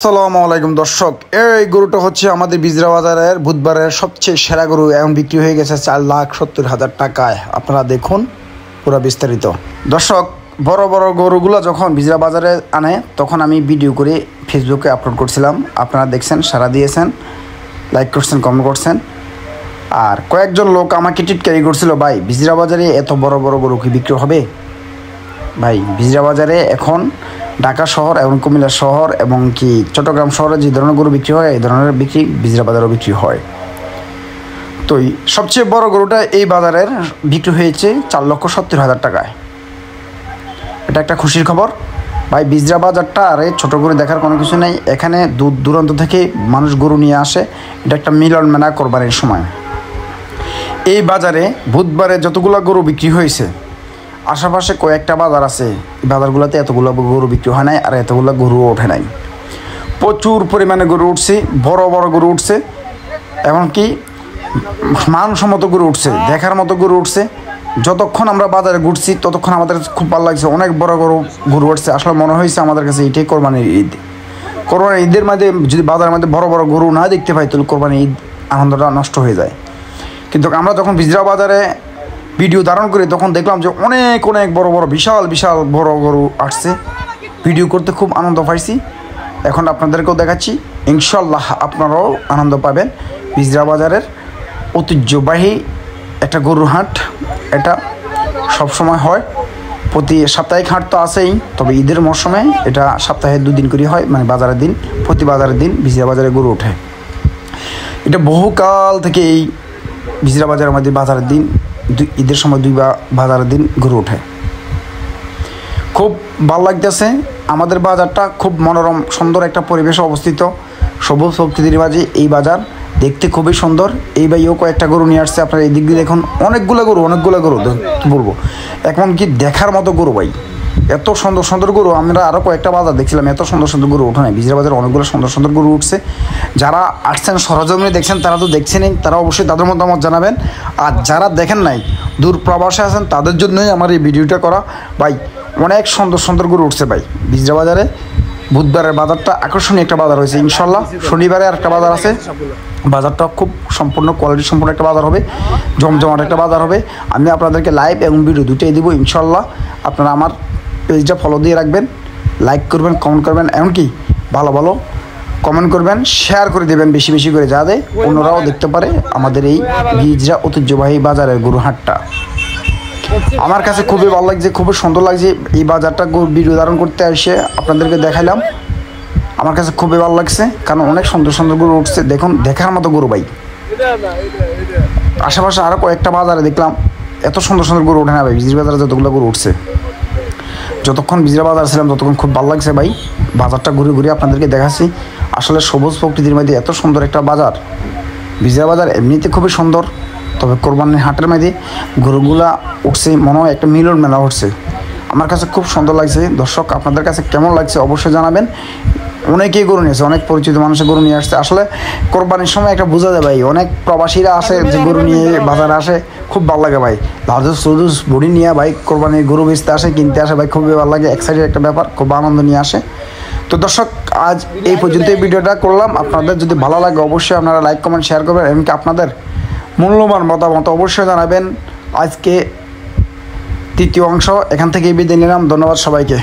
আসসালামু আলাইকুম দর্শক, এই গরুটা হচ্ছে আমাদের বিজরা বাজারের বুধবারের সবচেয়ে সেরা গরু। এখন বিক্রি হয়ে গেছে 4,70,000 টাকায়। আপনারা দেখুন পুরো বিস্তারিত। দর্শক, বড় বড় গরুগুলো যখন বিজরা বাজারে আনে তখন আমি ভিডিও করে ফেসবুকে আপলোড করছিলাম। আপনারা দেখছেন, সাড়া দিয়েছেন, লাইক করছেন, কমেন্ট করছেন। আর কয়েকজন লোক আমাকে টিটকারি করছিল, ভাই বিজরা বাজারে এত বড় বড় গরু কি বিক্রি হবে? ভাই বিজরা বাজারে এখন ঢাকা শহর এবং কুমিল্লা শহর এবং কি চট্টগ্রাম শহরে যে ধরনের গরু বিক্রি হয় এই ধরনের বিক্রি বিজরা বাজারেও বিক্রি হয়। তো সবচেয়ে বড় গরুটা এই বাজারের বিক্রি হয়েছে 4,70,000 টাকায়। এটা একটা খুশির খবর। ভাই বিজরা বাজারটা আরে ছোটো গরু দেখার কোনো কিছু নেই। এখানে দূর দূরান্ত থেকে মানুষ গরু নিয়ে আসে। এটা একটা মিলন মেলা কোরবানির সময়। এই বাজারে বুধবারে যতগুলো গরু বিক্রি হয়েছে, আশেপাশে কয়েকটা বাজার আছে, এই বাজারগুলোতে এতগুলো গরু বিক্রি হয় নাই আর এতগুলো গরু ওঠে নাই। প্রচুর পরিমাণে গরু উঠছে, বড় বড় গরু উঠছে, এমনকি মানসম্মত গরু উঠছে, দেখার মতো গরু উঠছে। যতক্ষণ আমরা বাজারে ঘুরছি ততক্ষণ আমাদের খুব ভালো লাগছে। অনেক বড় গরু উঠছে। আসলে মনে হয়েছে আমাদের কাছে এটাই কোরবানির ঈদ। কোরবানির ঈদের মধ্যে যদি বাজারের মধ্যে বড় বড় গরু না দেখতে পাই তাহলে কোরবানির ঈদ আনন্দটা নষ্ট হয়ে যায়। কিন্তু আমরা যখন বিজরা বাজারে ভিডিও ধারণ করি তখন দেখলাম যে অনেক অনেক বড় বড় বিশাল বিশাল বড় গরু আসছে। ভিডিও করতে খুব আনন্দ পাইছি। এখন আপনাদেরকেও দেখাচ্ছি, ইনশাল্লাহ আপনারাও আনন্দ পাবেন। বিজরা বাজারের ঐতিহ্যবাহী একটা গরুর হাট। এটা সবসময় হয়, প্রতি সাপ্তাহিক হাট তো আছেই, তবে ঈদের মরশুমে এটা সপ্তাহে 2 দিন করে হয়, মানে বাজারের দিন, প্রতি বাজারের দিন বিজরা বাজারে গরু ওঠে। এটা বহুকাল থেকে এই বিজরা বাজারের মধ্যে বাজারের দিন, ঈদের সময় 2 বাজারের দিন গরু ওঠে। খুব ভালো লাগতেছে। আমাদের বাজারটা খুব মনোরম সুন্দর একটা পরিবেশে অবস্থিত, সবুজ প্রকৃতির মাঝে এই বাজার দেখতে খুবই সুন্দর। এই ভাইও কয়েকটা গরু নিয়ে আসছে। আপনারা এই দিক দিয়ে দেখুন, অনেকগুলো গরু বলবো, এখন কি দেখার মতো গরু ভাই, এত সুন্দর সুন্দর গরু। আমরা আরও কয়েকটা বাজার দেখছিলাম, এত সুন্দর সুন্দর গরু ওঠে নাই। বিজরা বাজারে অনেকগুলো সুন্দর সুন্দর গরু উঠছে। যারা আসছেন সরজমিনে দেখছেন তারা তো দেখছেনই, তারা অবশ্যই তাদের মতামত জানাবেন। আর যারা দেখেন নাই, দূর প্রবাসে আছেন, তাদের জন্যই আমার এই ভিডিওটা করা। ভাই অনেক সুন্দর সুন্দর গরু উঠছে ভাই বিজরা বাজারে। বুধবারের বাজারটা আকর্ষণীয় একটা বাজার হয়েছে। ইনশাল্লাহ শনিবারে আর একটা বাজার আছে, বাজারটা খুব সম্পূর্ণ কোয়ালিটি সম্পূর্ণ একটা বাজার হবে, জমজমাট একটা বাজার হবে। আমি আপনাদেরকে লাইভ এবং ভিডিও দুটোই দিব ইনশাল্লাহ। আপনারা আমার পেজটা ফলো দিয়ে রাখবেন, লাইক করবেন, কমেন্ট করবেন, এমনকি ভালো ভালো কমেন্ট করবেন, শেয়ার করে দেবেন বেশি বেশি করে, যাতে অন্যরাও দেখতে পারে আমাদের এই বিজরা ঐতিহ্যবাহী বাজারের গরু হাটটা। আমার কাছে খুবই ভালো লাগছে, খুবই সুন্দর লাগছে। এই বাজারটা ভিডিও ধারণ করতে এসে আপনাদেরকে দেখাইলাম। আমার কাছে খুবই ভালো লাগছে, কারণ অনেক সুন্দর সুন্দর গরু উঠছে। দেখুন, দেখার মতো গরু ভাই। আশেপাশে আরও কয়েকটা বাজারে দেখলাম এত সুন্দর সুন্দর গরু ওঠে না ভাই। বিজরা বাজারে যতগুলো গরু উঠছে, যতক্ষণ বিজরা বাজার ছিলাম ততক্ষণ খুব ভালো লাগছে ভাই। বাজারটা ঘুরে ঘুরে আপনাদেরকে দেখাচ্ছি। আসলে সবুজ প্রকৃতির মধ্যে এত সুন্দর একটা বাজার। বিজরা বাজার এমনিতে খুবই সুন্দর, তবে কোরবানির হাটের মধ্যে গরুগুলা উঠছে, মনে হয় একটা মিলন মেলা উঠছে। আমার কাছে খুব সুন্দর লাগছে। দর্শক, আপনাদের কাছে কেমন লাগছে অবশ্যই জানাবেন। অনেকেই গরু নিয়েছে, অনেক পরিচিত মানুষের গরু নিয়ে আসছে। আসলে কোরবানির সময় একটা বোঝা যায় ভাই, অনেক প্রবাসীরা আসে যে গরু নিয়ে বাজারে আসে, খুব ভালো লাগে ভাই। লার্জেস্ট সুদুস বডি নিয়ে ভাই কোরবানির গরু বেচতে আসে, কিনতে আসে ভাই, খুবই ভালো লাগে। এক্সাইটেড একটা ব্যাপার, খুব আনন্দ নিয়ে আসে। তো দর্শক, আজ এই পর্যন্ত এই ভিডিওটা করলাম। আপনাদের যদি ভালো লাগে অবশ্যই আপনারা লাইক কমেন্ট শেয়ার করবেন, এমনকি আপনাদের মূল্যবান মতামত অবশ্যই জানাবেন। আজকে তৃতীয় অংশ এখান থেকেই বিদায় নিলাম। ধন্যবাদ সবাইকে।